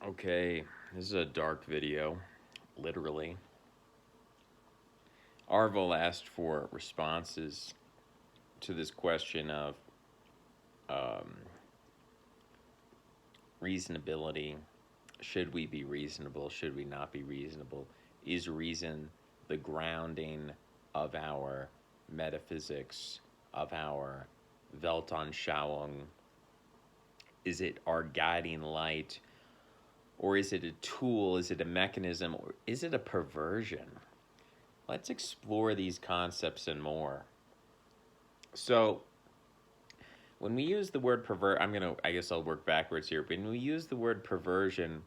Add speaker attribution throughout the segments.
Speaker 1: Okay, this is a dark video, literally. Arvel asked for responses to this question of um, reasonability. Should we be reasonable? Should we not be reasonable? Is reason the grounding of our metaphysics, of our Weltanschauung? Is it our guiding light? Or is it a tool? Is it a mechanism? Or is it a perversion? Let's explore these concepts and more. So, when we use the word pervert, I guess I'll work backwards here. When we use the word perversion,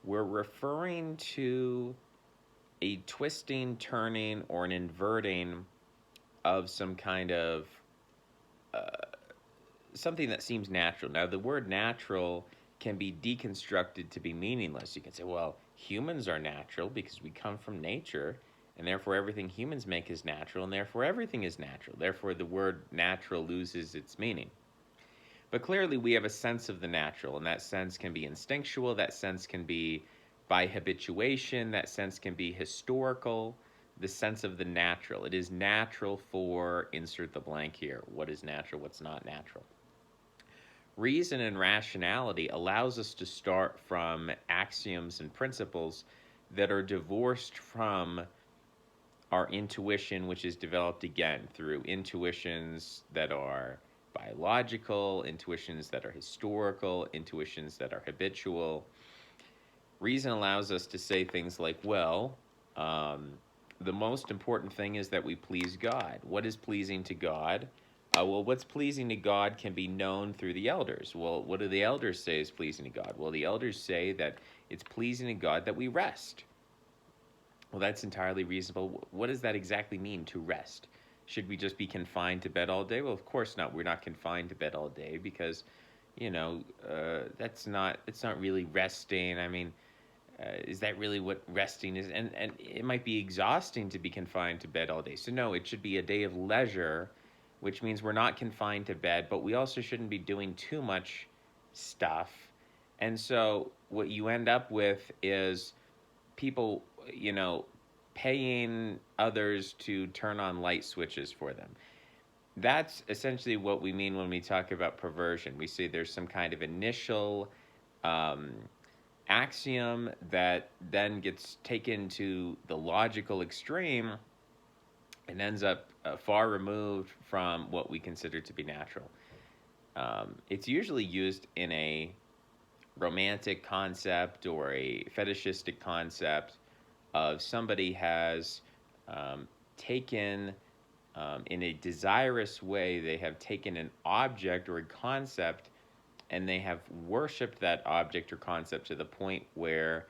Speaker 1: we're referring to a twisting, turning, or an inverting of some kind of uh, something that seems natural. Now, the word natural can be deconstructed to be meaningless. You can say, well, humans are natural because we come from nature, and therefore everything humans make is natural, and therefore everything is natural. Therefore, the word natural loses its meaning. But clearly, we have a sense of the natural, and that sense can be instinctual, that sense can be by habituation, that sense can be historical. The sense of the natural. It is natural for insert the blank here. What is natural? What's not natural? Reason and rationality allows us to start from axioms and principles that are divorced from our intuition, which is developed again through intuitions that are biological, intuitions that are historical, intuitions that are habitual. Reason allows us to say things like, well, the most important thing is that we please God. What is pleasing to God? Well, what's pleasing to God can be known through the elders. Well, what do the elders say is pleasing to God? Well, the elders say that it's pleasing to God that we rest. Well, that's entirely reasonable. What does that exactly mean, to rest? Should we just be confined to bed all day? Well, of course not. We're not confined to bed all day because, it's not really resting. I mean, is that really what resting is? And it might be exhausting to be confined to bed all day. So no, it should be a day of leisure, which means we're not confined to bed, but we also shouldn't be doing too much stuff. And so what you end up with is people, paying others to turn on light switches for them. That's essentially what we mean when we talk about perversion. We say there's some kind of initial um, axiom that then gets taken to the logical extreme and ends up far removed from what we consider to be natural. It's usually used in a romantic concept or a fetishistic concept of somebody has taken, in a desirous way, they have taken an object or a concept and they have worshipped that object or concept to the point where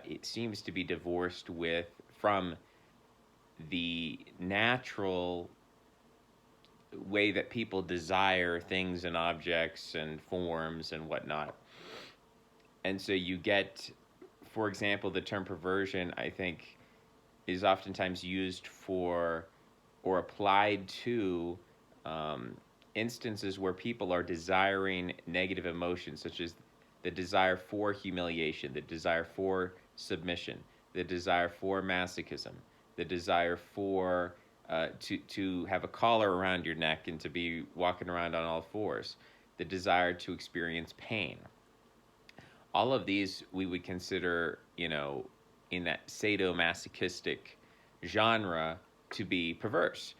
Speaker 1: it seems to be divorced from the natural way that people desire things and objects and forms and whatnot. And so you get, for example, the term perversion, I think, is oftentimes used for or applied to um, instances where people are desiring negative emotions, such as the desire for humiliation, the desire for submission, the desire for masochism, the desire for to have a collar around your neck and to be walking around on all fours, the desire to experience pain. All of these we would consider, in that sadomasochistic genre to be perverse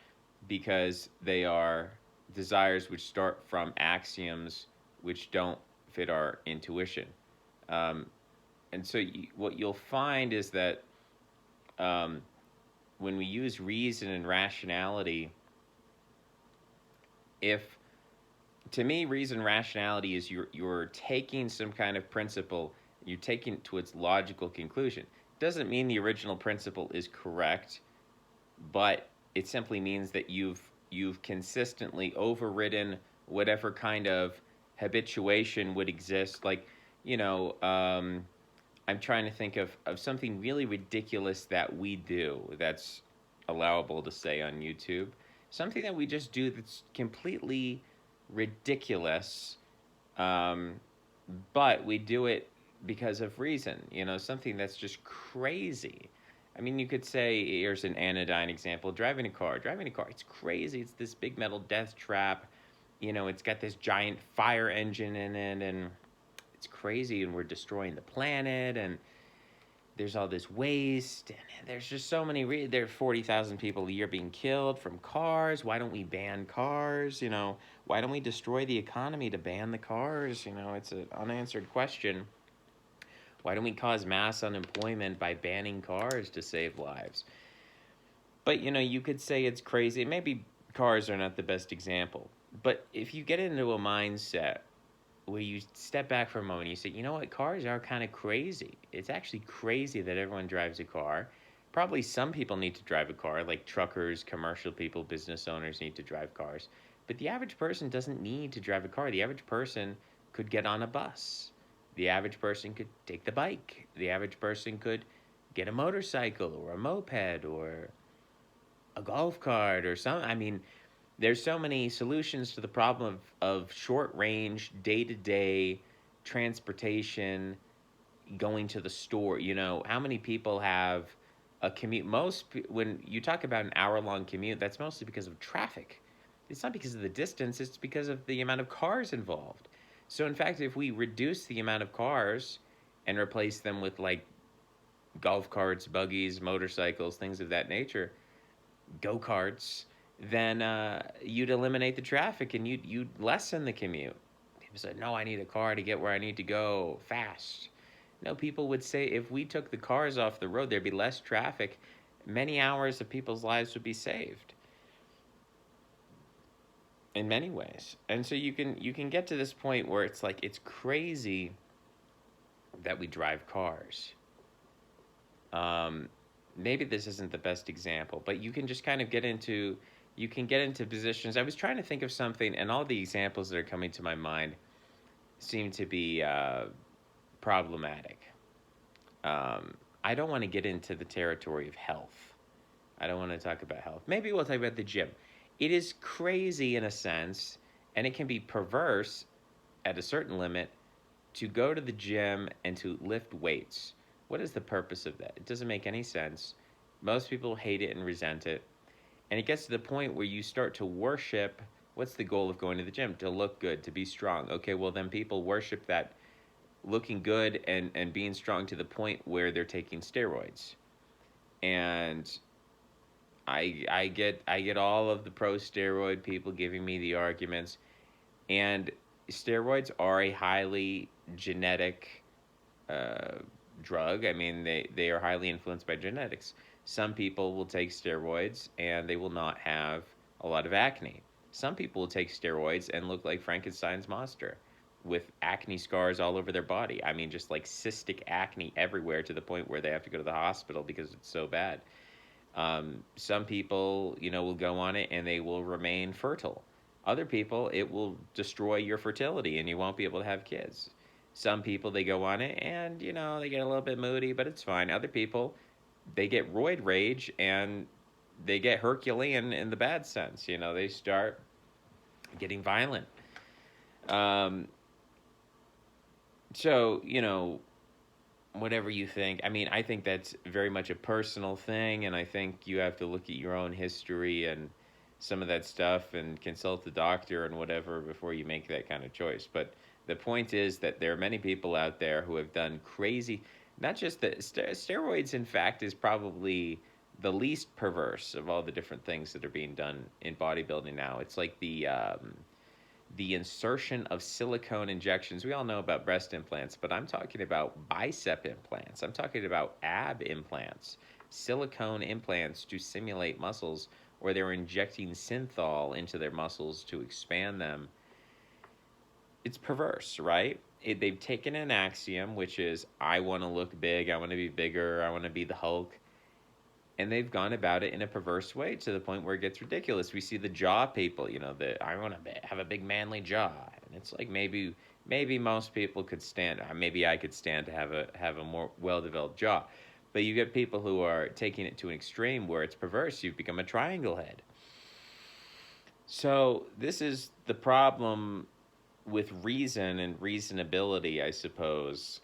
Speaker 1: because they are desires which start from axioms which don't fit our intuition. Um, and so what you'll find is that um, when we use reason and rationality, if to me, reason and rationality is you're taking some kind of principle, you're taking it to its logical conclusion. Doesn't mean the original principle is correct, but it simply means that you've consistently overridden whatever kind of habituation would exist. Like, I'm trying to think of something really ridiculous that we do that's allowable to say on YouTube. Something that we just do that's completely ridiculous, um, but we do it because of reason, something that's just crazy. I mean, you could say, here's an anodyne example: driving a car. Driving a car, it's crazy. It's this big metal death trap. It's got this giant fire engine in it, and it's crazy, and we're destroying the planet, and there's all this waste, and there's just so many. There are 40,000 people a year being killed from cars. Why don't we ban cars? Why don't we destroy the economy to ban the cars? It's an unanswered question. Why don't we cause mass unemployment by banning cars to save lives? But you could say it's crazy. Maybe cars are not the best example. But if you get into a mindset where you step back for a moment, you say, you know what, cars are kind of crazy. It's actually crazy that everyone drives a car. Probably some people need to drive a car, like truckers, commercial people, business owners need to drive cars. But the average person doesn't need to drive a car. The average person could get on a bus. The average person could take the bike. The average person could get a motorcycle or a moped or a golf cart or something. I mean, there's so many solutions to the problem of short range, day to day transportation, going to the store. How many people have a commute? When you talk about an hour-long commute, that's mostly because of traffic. It's not because of the distance, it's because of the amount of cars involved. So in fact, if we reduce the amount of cars and replace them with like golf carts, buggies, motorcycles, things of that nature, go-karts, then you'd eliminate the traffic and you'd lessen the commute. People said, no, I need a car to get where I need to go fast. No, people would say if we took the cars off the road, there'd be less traffic. Many hours of people's lives would be saved in many ways. And so you can get to this point where it's like it's crazy that we drive cars. Maybe this isn't the best example, but you can just kind of get into positions. I was trying to think of something, and all the examples that are coming to my mind seem to be problematic. I don't want to get into the territory of health. I don't want to talk about health. Maybe we'll talk about the gym. It is crazy in a sense, and it can be perverse at a certain limit to go to the gym and to lift weights. What is the purpose of that? It doesn't make any sense. Most people hate it and resent it. And it gets to the point where you start to worship. What's the goal of going to the gym? To look good, to be strong. Okay, well then people worship that looking good and being strong to the point where they're taking steroids. And I get all of the pro steroid people giving me the arguments. And steroids are a highly genetic drug. I mean, they are highly influenced by genetics. Some people will take steroids and they will not have a lot of acne. Some people will take steroids and look like Frankenstein's monster with acne scars all over their body. I mean, just like cystic acne everywhere to the point where they have to go to the hospital because it's so bad. Some people, will go on it and they will remain fertile. Other people, it will destroy your fertility and you won't be able to have kids. Some people, they go on it and, they get a little bit moody, but it's fine. Other people, they get roid rage and they get Herculean in the bad sense. They start getting violent. So, whatever you think. I mean, I think that's very much a personal thing, and I think you have to look at your own history and some of that stuff and consult the doctor and whatever before you make that kind of choice. But the point is that there are many people out there who have done crazy, not just the steroids, in fact, is probably the least perverse of all the different things that are being done in bodybuilding now. It's like the insertion of silicone injections. We all know about breast implants, but I'm talking about bicep implants. I'm talking about ab implants, silicone implants to simulate muscles, or they're injecting synthol into their muscles to expand them. It's perverse, right? They've taken an axiom, which is, I want to look big, I want to be bigger, I want to be the Hulk, and they've gone about it in a perverse way to the point where it gets ridiculous. We see the jaw people, that I want to have a big manly jaw, and it's like maybe most people could stand, maybe I could stand to have a more well-developed jaw, but you get people who are taking it to an extreme where it's perverse. You've become a triangle head. So this is the problem with reason and reasonability, I suppose.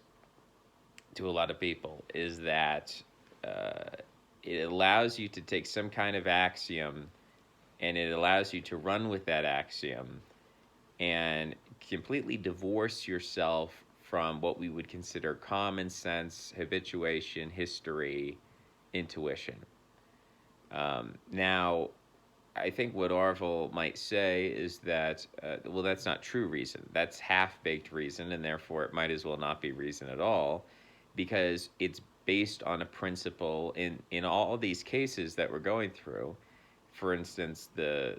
Speaker 1: to a lot of people is that uh, it allows you to take some kind of axiom and it allows you to run with that axiom and completely divorce yourself from what we would consider common sense, habituation, history, intuition. Now, I think what Orville might say is that, well, that's not true reason. That's half baked reason, and therefore it might as well not be reason at all, because it's based on a principle in all these cases that we're going through. For instance, the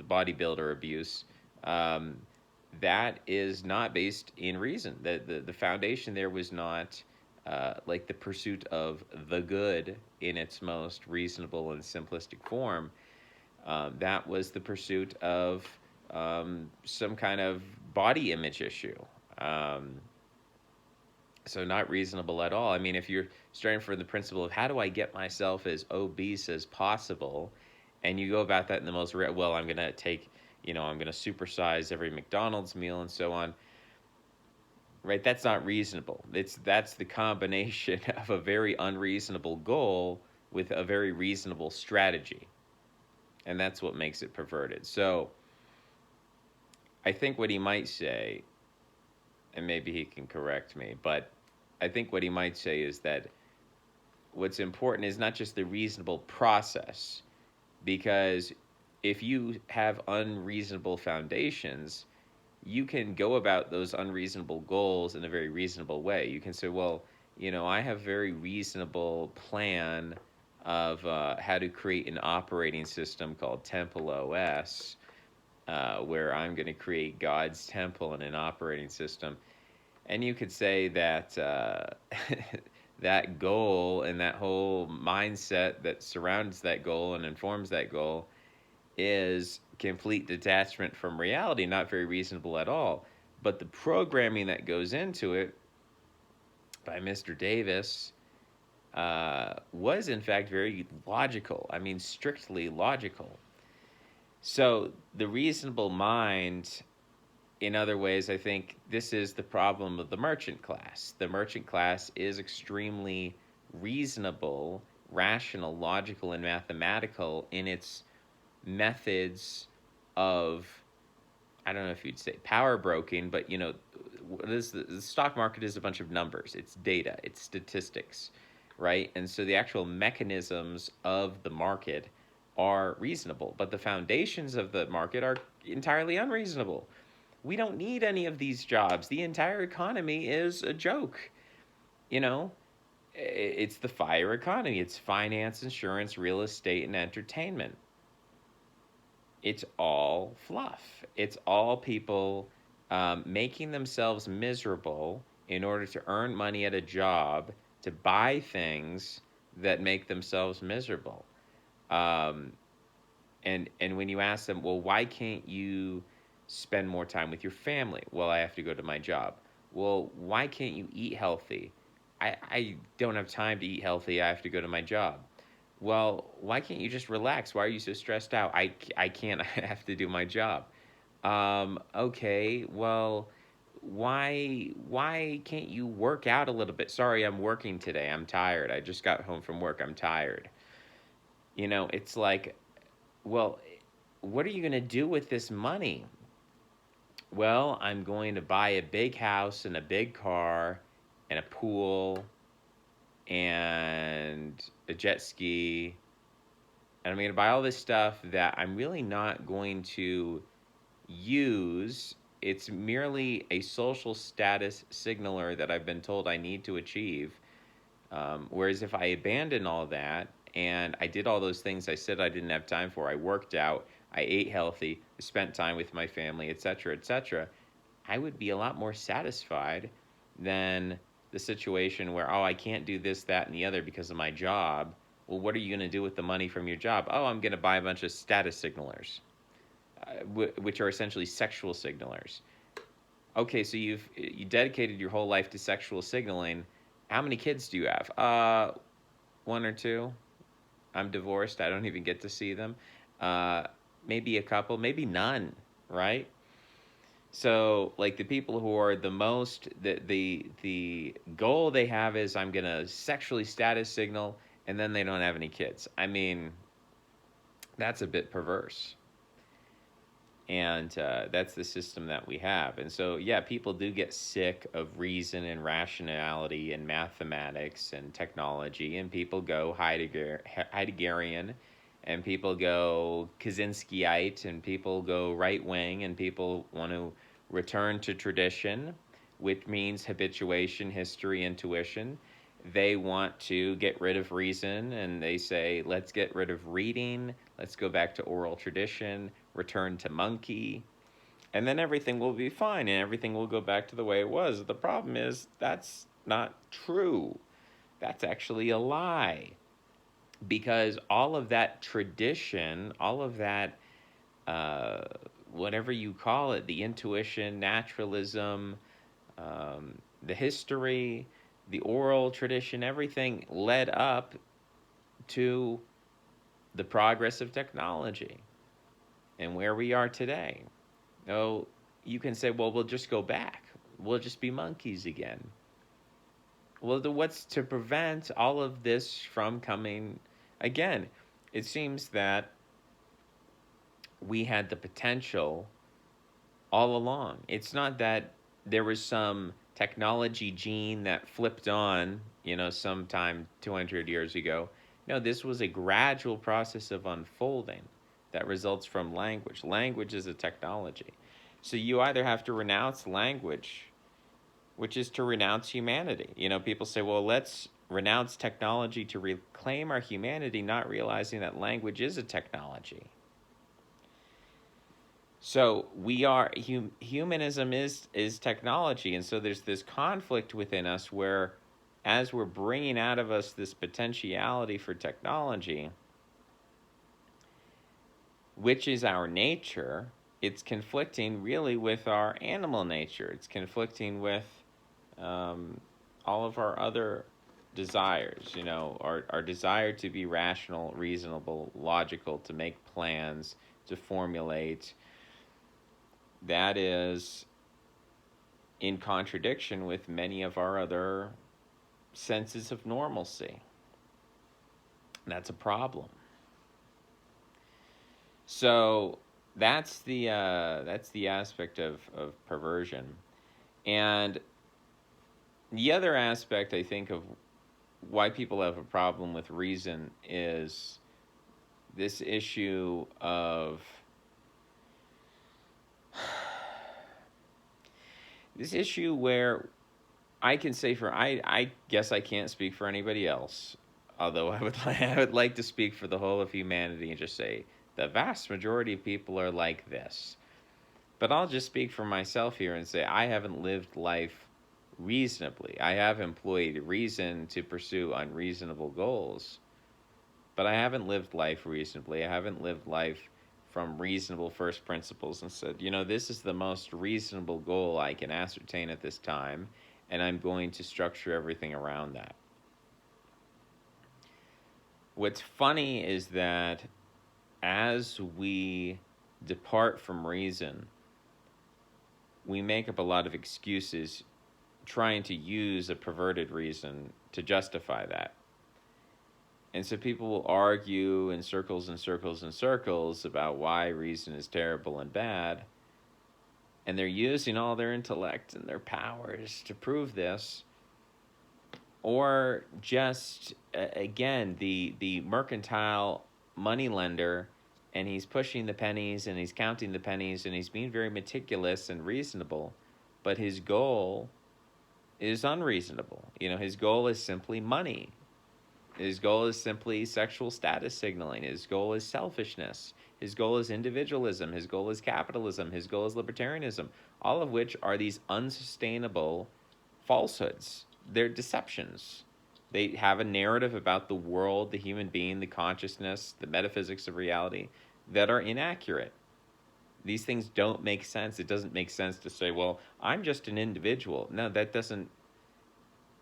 Speaker 1: bodybuilder abuse, um, that is not based in reason. The foundation there was not like the pursuit of the good in its most reasonable and simplistic form. That was the pursuit of some kind of body image issue. Um, so not reasonable at all. I mean, if you're starting from the principle of how do I get myself as obese as possible, and you go about that in the most well, I'm gonna take, I'm gonna supersize every McDonald's meal and so on. Right? That's not reasonable. That's the combination of a very unreasonable goal with a very reasonable strategy, and that's what makes it perverted. So I think what he might say, and maybe he can correct me, but I think what he might say is that what's important is not just the reasonable process, because if you have unreasonable foundations, you can go about those unreasonable goals in a very reasonable way. You can say, well, I have a very reasonable plan of how to create an operating system called Temple OS, where I'm going to create God's temple in an operating system. And you could say that that goal and that whole mindset that surrounds that goal and informs that goal is complete detachment from reality, not very reasonable at all. But the programming that goes into it by Mr. Davis was, in fact, very logical. I mean, strictly logical. So the reasonable mind, in other ways, I think this is the problem of the merchant class. The merchant class is extremely reasonable, rational, logical, and mathematical in its methods of, I don't know if you'd say power broking, but the stock market is a bunch of numbers. It's data, it's statistics, right? And so the actual mechanisms of the market are reasonable, but the foundations of the market are entirely unreasonable. We don't need any of these jobs. The entire economy is a joke. You know, it's the FIRE economy. It's finance, insurance, real estate, and entertainment. It's all fluff. It's all people making themselves miserable in order to earn money at a job to buy things that make themselves miserable. Um, and when you ask them, well, why can't you spend more time with your family? Well, I have to go to my job. Well, why can't you eat healthy? I don't have time to eat healthy. I have to go to my job. Well, why can't you just relax? Why are you so stressed out? I can't. I have to do my job. Okay, well, why can't you work out a little bit? Sorry, I'm working today. I'm tired. I just got home from work. I'm tired. It's like, well, what are you going to do with this money? Well, I'm going to buy a big house and a big car and a pool and a jet ski. And I'm going to buy all this stuff that I'm really not going to use. It's merely a social status signaler that I've been told I need to achieve. Whereas if I abandon all that and I did all those things I said I didn't have time for, I worked out, I ate healthy, spent time with my family, etc., I would be a lot more satisfied than the situation where, oh, I can't do this, that, and the other because of my job. Well, what are you going to do with the money from your job? Oh, I'm going to buy a bunch of status signalers, which are essentially sexual signalers. Okay, so you dedicated your whole life to sexual signaling. How many kids do you have? One or two. I'm divorced. I don't even get to see them. Uh, Maybe a couple, maybe none, right? So like the people who are the most the goal they have is I'm gonna sexually status signal, and then they don't have any kids. I mean, that's a bit perverse. And that's the system that we have. And so, yeah, people do get sick of reason and rationality and mathematics and technology, and people go Heideggerian, and people go Kaczynskiite, and people go right wing, and people want to return to tradition, which means habituation, history, intuition. They want to get rid of reason, and they say, let's get rid of reading, let's go back to oral tradition, return to monkey, and then everything will be fine and everything will go back to the way it was. The problem is that's not true. That's actually a lie. Because all of that tradition, all of that, uh, whatever you call it, the intuition, naturalism, the history, the oral tradition, everything led up to the progress of technology and where we are today. Oh, you can say, well, we'll just go back. We'll just be monkeys again. Well, what's to prevent all of this from coming again? It seems that we had the potential all along. It's not that there was some technology gene that flipped on, sometime 200 years ago. No, this was a gradual process of unfolding that results from language. Language is a technology. So you either have to renounce language, which is to renounce humanity. People say, well, let's renounce technology to reclaim our humanity, not realizing that language is a technology. So we are humanism is technology, and so there's this conflict within us where, as we're bringing out of us this potentiality for technology, which is our nature, it's conflicting really with our animal nature. It's conflicting with all of our other desires. Our desire to be rational, reasonable, logical, to make plans, to formulate. That is in contradiction with many of our other senses of normalcy. That's a problem. So that's the aspect of perversion. And the other aspect, I think, of why people have a problem with reason is this issue of where I can say I guess I can't speak for anybody else, although I would like to speak for the whole of humanity and just say the vast majority of people are like this. But I'll just speak for myself here and say I haven't lived life reasonably. I have employed reason to pursue unreasonable goals, but I haven't lived life reasonably. I haven't lived life from reasonable first principles and said, this is the most reasonable goal I can ascertain at this time, and I'm going to structure everything around that. What's funny is that as we depart from reason, we make up a lot of excuses trying to use a perverted reason to justify that. And so people will argue in circles and circles and circles about why reason is terrible and bad. And they're using all their intellect and their powers to prove this. Or just, again, the mercantile moneylender, and he's pushing the pennies and he's counting the pennies and he's being very meticulous and reasonable. But his goal is unreasonable. His goal is simply money. His goal is simply sexual status signaling. His goal is selfishness. His goal is individualism. His goal is capitalism. His goal is libertarianism, all of which are these unsustainable falsehoods. They're deceptions. They have a narrative about the world, the human being, the consciousness, the metaphysics of reality that are inaccurate. These things don't make sense. It doesn't make sense to say, well, I'm just an individual. No, that doesn't.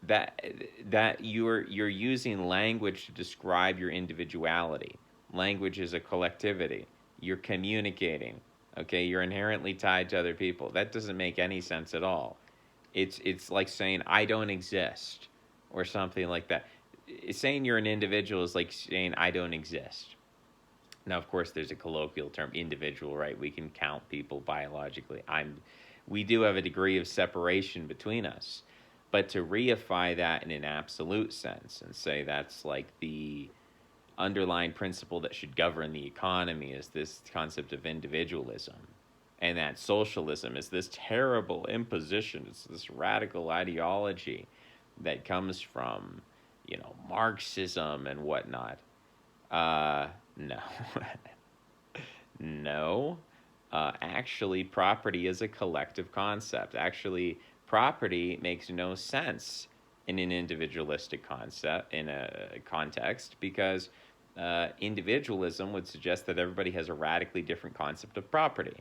Speaker 1: That you're using language to describe your individuality. Language is a collectivity. You're communicating. Okay, you're inherently tied to other people. That doesn't make any sense at all. It's like saying I don't exist or something like that. Saying you're an individual is like saying I don't exist. Now, of course, there's a colloquial term, individual, right? We can count people biologically. We do have a degree of separation between us, but to reify that in an absolute sense and say that's like the underlying principle that should govern the economy is this concept of individualism, and that socialism is this terrible imposition. It's this radical ideology that comes from, Marxism and whatnot. No. No. Actually, property is a collective concept. Actually, property makes no sense in an individualistic concept, in a context, because individualism would suggest that everybody has a radically different concept of property.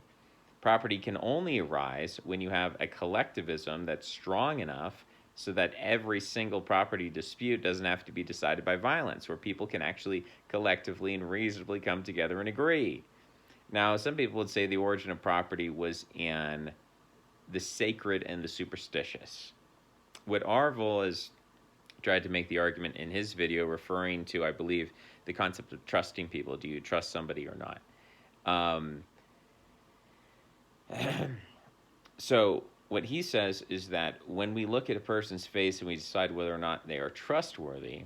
Speaker 1: Property can only arise when you have a collectivism that's strong enough so that every single property dispute doesn't have to be decided by violence, where people can actually collectively and reasonably come together and agree. Now, some people would say the origin of property was in the sacred and the superstitious. What Arvil has tried to make the argument in his video, referring to, I believe, the concept of trusting people. Do you trust somebody or not? So what he says is that when we look at a person's face and we decide whether or not they are trustworthy,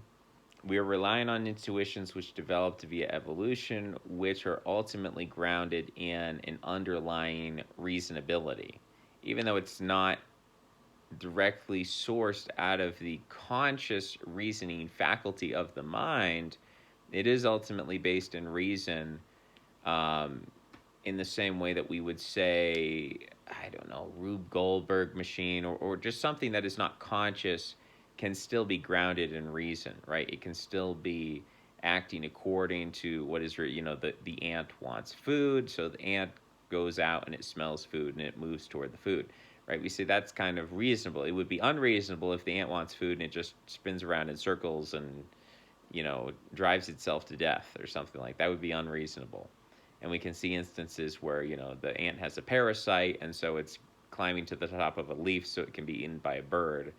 Speaker 1: we are relying on intuitions which developed via evolution, which are ultimately grounded in an underlying reasonability. Even though it's not directly sourced out of the conscious reasoning faculty of the mind, it is ultimately based in reason, in the same way that we would say, I don't know, Rube Goldberg machine, or just something that is not conscious can still be grounded in reason, right? It can still be acting according to what is, the ant wants food, so the ant goes out and it smells food and it moves toward the food, right? We say that's kind of reasonable. It would be unreasonable if the ant wants food and it just spins around in circles and, drives itself to death or something like that. That would be unreasonable. And we can see instances where, the ant has a parasite and so it's climbing to the top of a leaf so it can be eaten by a bird.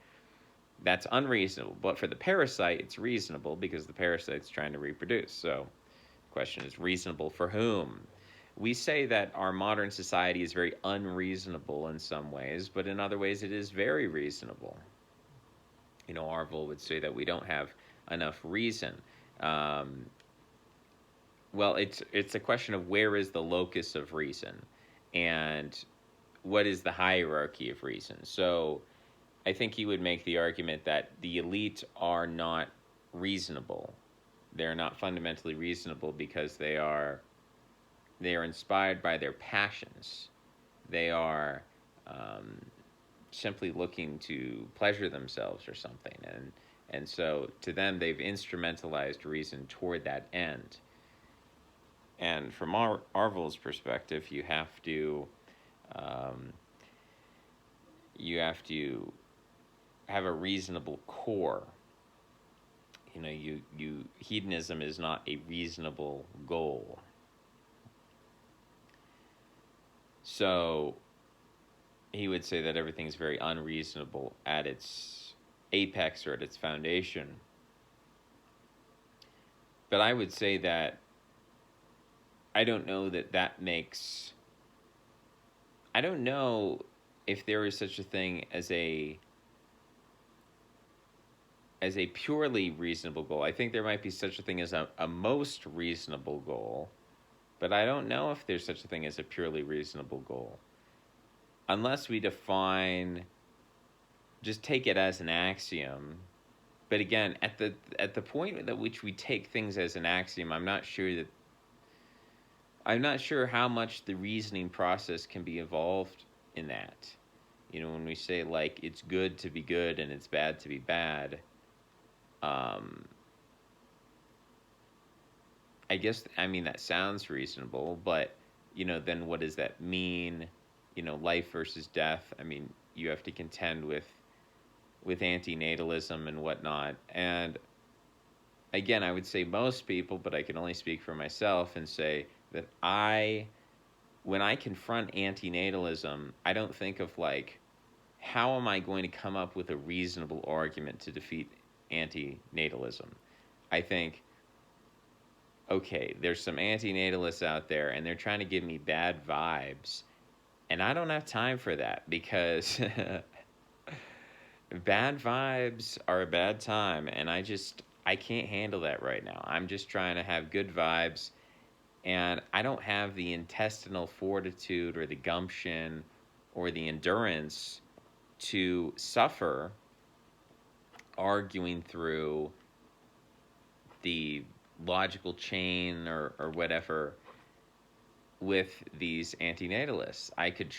Speaker 1: That's unreasonable. But for the parasite, it's reasonable because the parasite's trying to reproduce. So the question is, reasonable for whom? We say that our modern society is very unreasonable in some ways, but in other ways it is very reasonable. Arvil would say that we don't have enough reason. Well, it's a question of where is the locus of reason and what is the hierarchy of reason. So I think he would make the argument that the elite are not reasonable. They're not fundamentally reasonable because they are inspired by their passions. They are simply looking to pleasure themselves or something. And so to them, they've instrumentalized reason toward that end. And from Arvil's perspective, you have to have a reasonable core. Hedonism is not a reasonable goal. So he would say that everything is very unreasonable at its apex or at its foundation. But I would say that I don't know I don't know if there is such a thing as a purely reasonable goal. I think there might be such a thing as a most reasonable goal, but I don't know if there's such a thing as a purely reasonable goal. Unless we just take it as an axiom. But again, at the point at which we take things as an axiom, I'm not sure how much the reasoning process can be involved in that. When we say, like, it's good to be good and it's bad to be bad, I guess, that sounds reasonable, but, then what does that mean? Life versus death. You have to contend with antinatalism and whatnot. And again, I would say most people, but I can only speak for myself and say that I when I confront antinatalism, I don't think of like, how am I going to come up with a reasonable argument to defeat antinatalism? I think, okay, there's some antinatalists out there and they're trying to give me bad vibes. And I don't have time for that because bad vibes are a bad time. And I can't handle that right now. I'm just trying to have good vibes. And I don't have the intestinal fortitude or the gumption or the endurance to suffer arguing through the logical chain or whatever with these antinatalists. I could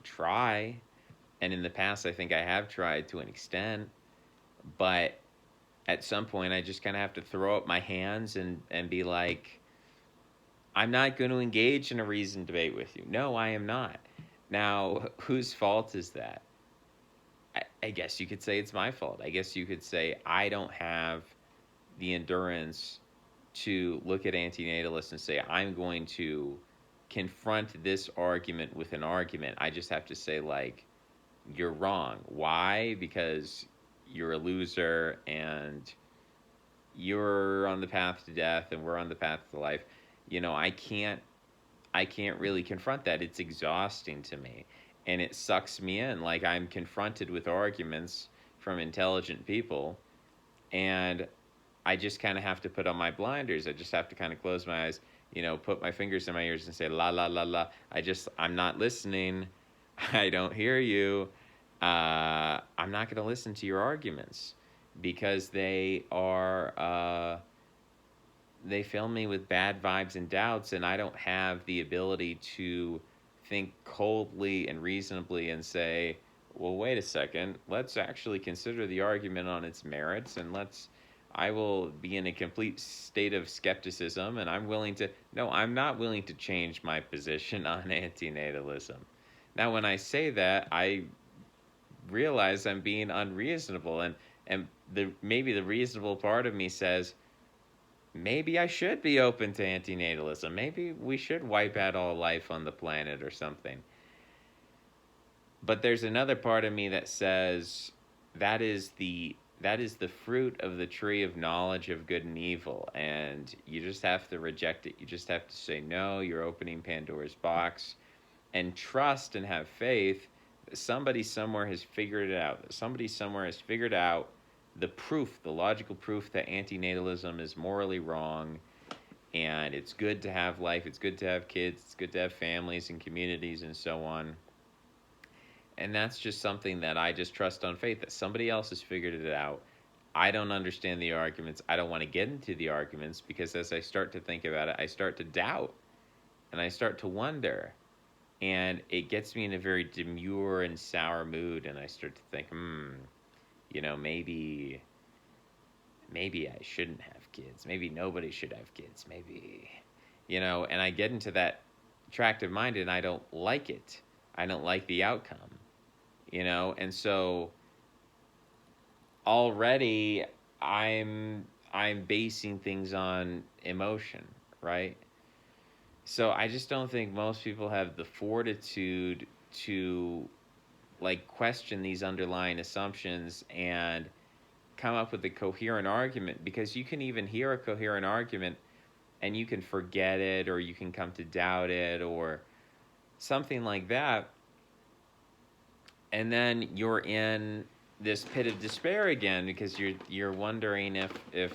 Speaker 1: try, and in the past I think I have tried to an extent, but at some point I just kind of have to throw up my hands and be like, I'm not going to engage in a reasoned debate with you. No, I am not. Now, whose fault is that? I guess you could say it's my fault. I guess you could say I don't have the endurance to look at antinatalists and say, I'm going to confront this argument with an argument. I just have to say, like, you're wrong. Why? Because you're a loser and you're on the path to death and we're on the path to life. I can't really confront that. It's exhausting to me and it sucks me in. Like, I'm confronted with arguments from intelligent people and I just kind of have to put on my blinders. I just have to kind of close my eyes, put my fingers in my ears and say, la, la, la, la. I'm not listening. I don't hear you. I'm not going to listen to your arguments because they fill me with bad vibes and doubts, and I don't have the ability to think coldly and reasonably and say, well, wait a second, let's actually consider the argument on its merits, and I will be in a complete state of skepticism, and I'm not willing to change my position on antinatalism. Now, when I say that, I realize I'm being unreasonable, and maybe the reasonable part of me says, maybe I should be open to antinatalism. Maybe we should wipe out all life on the planet or something. But there's another part of me that says that is the fruit of the tree of knowledge of good and evil, and you just have to reject it. You just have to say no. You're opening Pandora's box, and trust and have faith that somebody somewhere has figured it out. That somebody somewhere has figured out the proof, the logical proof that antinatalism is morally wrong, and it's good to have life, it's good to have kids, it's good to have families and communities and so on. And that's just something that I just trust on faith, that somebody else has figured it out. I don't understand the arguments. I don't want to get into the arguments because as I start to think about it, I start to doubt and I start to wonder. And it gets me in a very demure and sour mood, and I start to think, maybe I shouldn't have kids. Maybe nobody should have kids. Maybe, and I get into that attractive mind and I don't like it. I don't like the outcome, and so already I'm basing things on emotion, right? So I just don't think most people have the fortitude to like question these underlying assumptions and come up with a coherent argument, because you can even hear a coherent argument and you can forget it or you can come to doubt it or something like that, and then you're in this pit of despair again because you're wondering if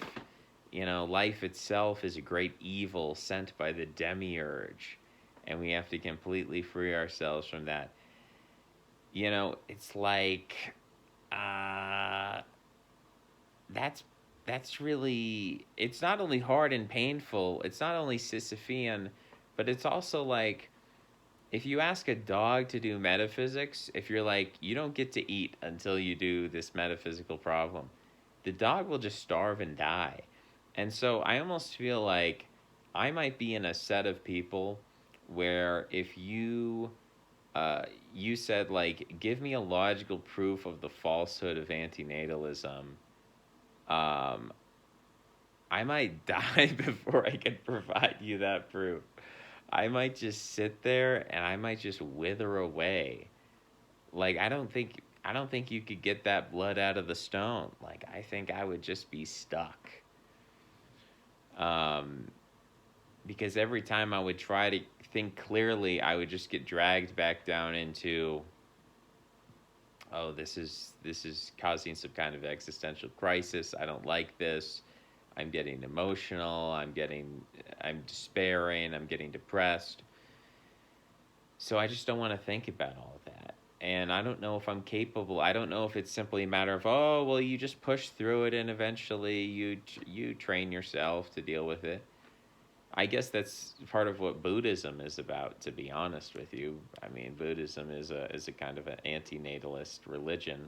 Speaker 1: life itself is a great evil sent by the demiurge and we have to completely free ourselves from that. It's like that's really, it's not only hard and painful, it's not only Sisyphean, but it's also like, if you ask a dog to do metaphysics, if you're like, you don't get to eat until you do this metaphysical problem, the dog will just starve and die. And so I almost feel like I might be in a set of people where if you said, like, give me a logical proof of the falsehood of antinatalism, I might die before I can provide you that proof. I might just sit there and I might just wither away. Like I don't think you could get that blood out of the stone. Like I think I would just be stuck. Um, because every time I would try to think clearly, I would just get dragged back down into, oh, this is causing some kind of existential crisis. I don't like this. I'm getting emotional. I'm despairing. I'm getting depressed. So I just don't want to think about all of that. And I don't know if I'm capable. I don't know if it's simply a matter of, oh, well, you just push through it and eventually you train yourself to deal with it. I guess that's part of what Buddhism is about, to be honest with you. I mean, Buddhism is a kind of an anti-natalist religion.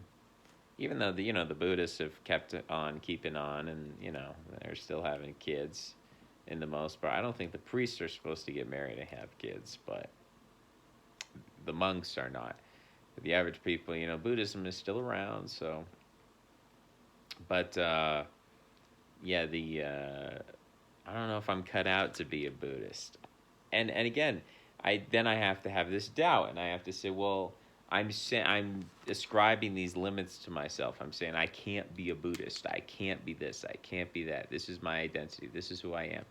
Speaker 1: Even though the Buddhists have kept on keeping on, and they're still having kids, in the most part. I don't think the priests are supposed to get married and have kids, but the monks are not. The average people, Buddhism is still around. So, but yeah, the I don't know if I'm cut out to be a Buddhist. And again, I have to have this doubt, and I have to say, well, I'm ascribing these limits to myself. I'm saying I can't be a Buddhist. I can't be this. I can't be that. This is my identity. This is who I am.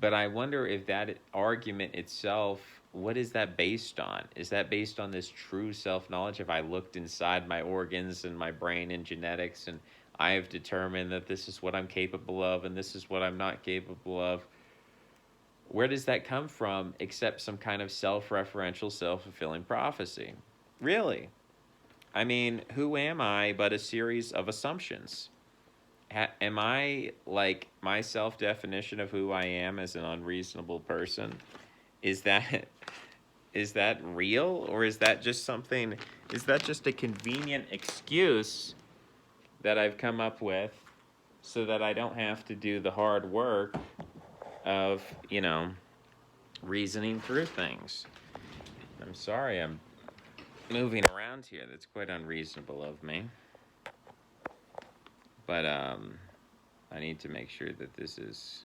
Speaker 1: But I wonder if that argument itself, what is that based on? Is that based on this true self-knowledge? If I looked inside my organs and my brain and genetics, and I have determined that this is what I'm capable of and this is what I'm not capable of, where does that come from except some kind of self-referential, self-fulfilling prophecy? Really? I mean, who am I but a series of assumptions? Am I, like, my self-definition of who I am as an unreasonable person? Is that is that real, or is that just something? Is that just a convenient excuse that I've come up with so that I don't have to do the hard work of reasoning through things? I'm sorry, I'm moving around here. That's quite unreasonable of me. But I need to make sure that this is